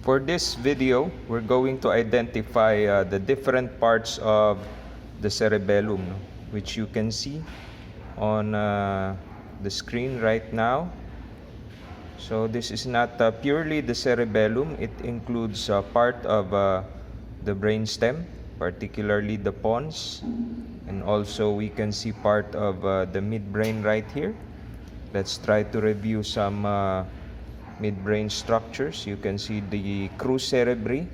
For this video, we're going to identify the different parts of the cerebellum, which you can see on the screen right now. So this is not purely the cerebellum. It includes part of the brainstem, particularly the pons, and also we can see part of the midbrain right here. Let's try to review some midbrain structures. You can see the crus cerebri,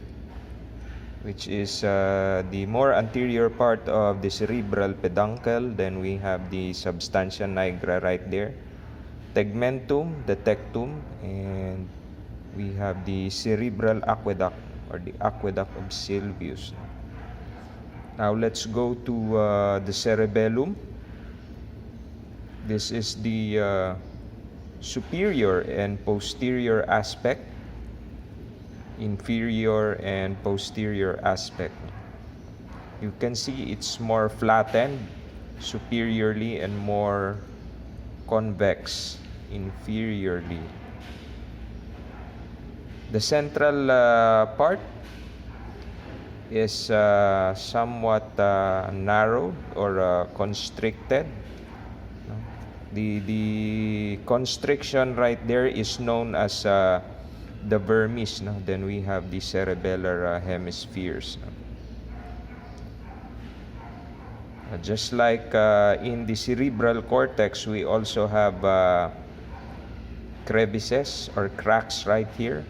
which is the more anterior part of the cerebral peduncle. Then we have the substantia nigra right there, tegmentum, the tectum, and we have the cerebral aqueduct or the aqueduct of Sylvius. Now let's go to the cerebellum. This is the superior and posterior aspect, inferior and posterior aspect. You can see it's more flattened superiorly and more convex inferiorly. The central part is somewhat narrowed or constricted. The constriction right there is known as the vermis. Then we have the cerebellar hemispheres. Just like in the cerebral cortex, we also have crevices or cracks right here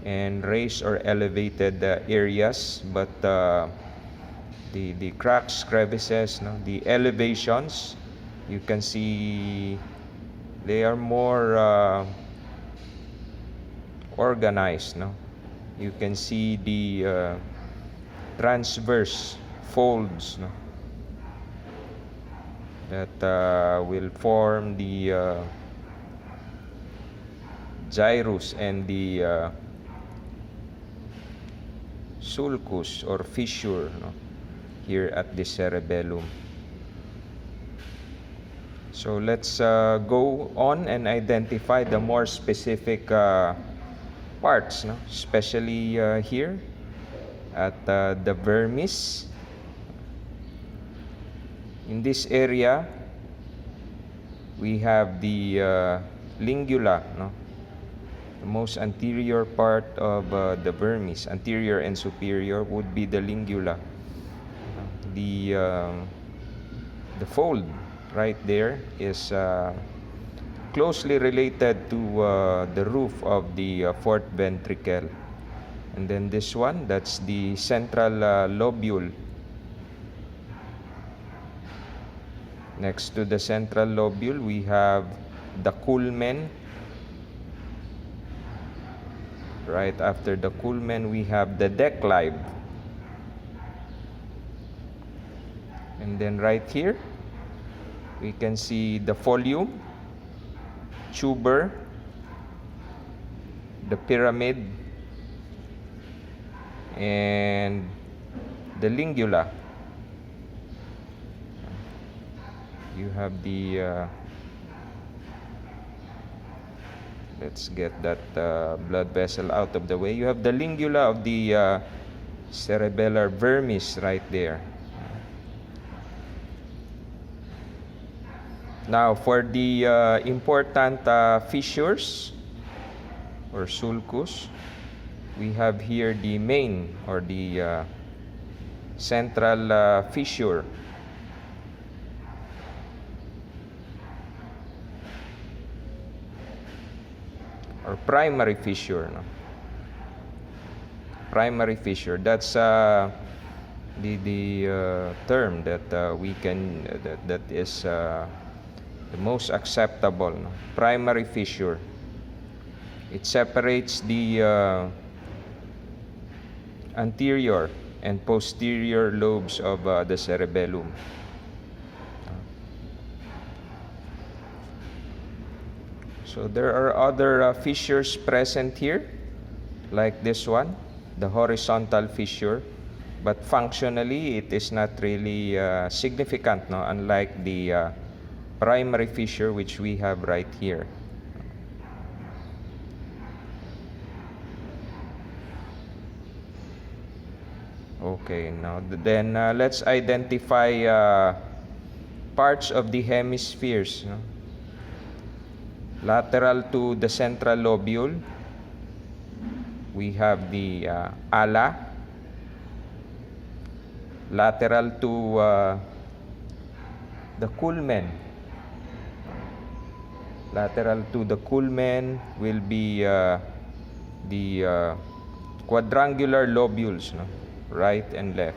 and raised or elevated areas, but the cracks, crevices, the elevations, you can see they are more organized. You can see the transverse folds that will form the gyrus and the sulcus or fissure here at the cerebellum. So let's go on and identify the more specific parts, especially here at the vermis. In this area, we have the lingula, the most anterior part of the vermis. Anterior and superior would be the lingula. The fold right there is closely related to the roof of the fourth ventricle. And then this one, that's the central lobule. Next to the central lobule, we have the culmen. Right after the culmen, we have the declive. And then right here, we can see the folium, tuber, the pyramid, and the lingula. You have the let's get that blood vessel out of the way. You have the lingula of the cerebellar vermis right there. Now for the important fissures or sulcus, we have here the main or the central fissure. Or primary fissure. Primary fissure. That's the term that we can that is the most acceptable. Primary fissure. It separates the anterior and posterior lobes of the cerebellum. So there are other fissures present here, like this one, the horizontal fissure, but functionally it is not really significant, unlike the primary fissure which we have right here. Okay, now then let's identify parts of the hemispheres. No? Lateral to the central lobule, we have the ala. Lateral to the culmen. Lateral to the culmen will be the quadrangular lobules, no? Right and left.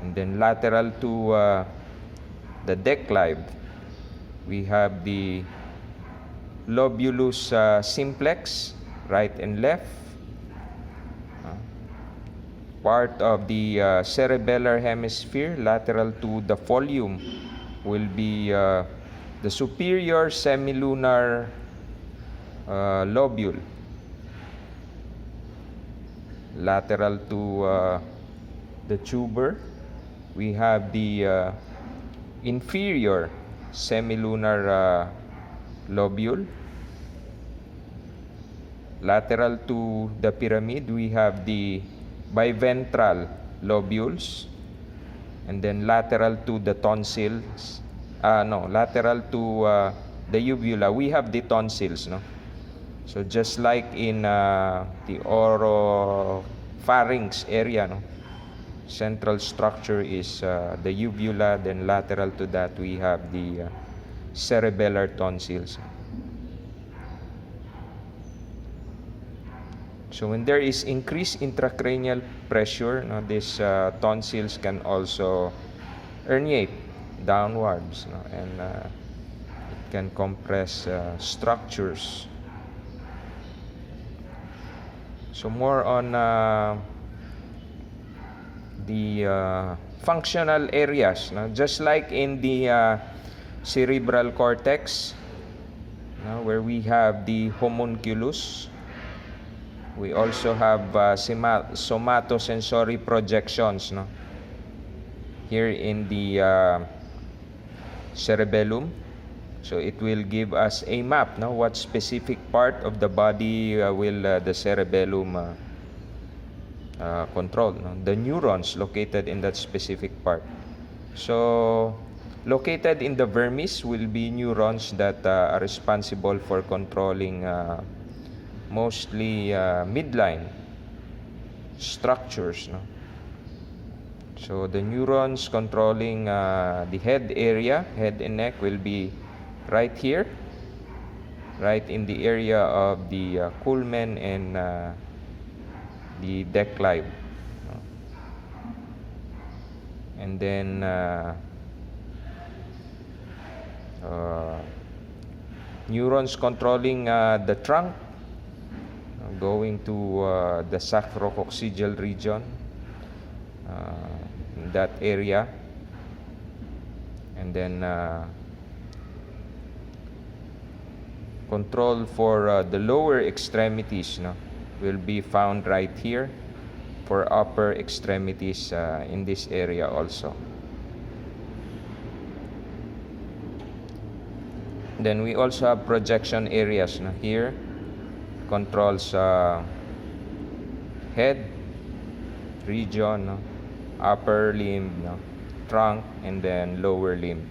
And then lateral to the declive, we have the lobulus simplex, right and left. Part of the cerebellar hemisphere, lateral to the folium, will be the superior semilunar lobule. Lateral to the tuber, we have the inferior semilunar lobule. Lateral to the pyramid, we have the biventral lobules. And then lateral to the tonsils, lateral to the uvula, we have the tonsils, no? So just like in the oropharynx area, no? Central structure is the uvula, then lateral to that we have the cerebellar tonsils. So when there is increased intracranial pressure, no, these tonsils can also herniate downwards, no, and it can compress structures. So more on the functional areas, no? Just like in the cerebral cortex, no, where we have the homunculus, we also have somatosensory projections, no? Here in the cerebellum. So it will give us a map, no? What specific part of the body will the cerebellum control, no? The neurons located in that specific part. So located in the vermis will be neurons that are responsible for controlling mostly midline structures, no? So the neurons controlling the head area, head and neck, will be right here, right in the area of the culmen and the declive, no? And then neurons controlling the trunk, going to the sacrococcygeal region, in that area. And then control for the lower extremities, no, will be found right here. For upper extremities in this area also. Then we also have projection areas, no? Here controls head region, no? Upper limb, no? Trunk, and then lower limb.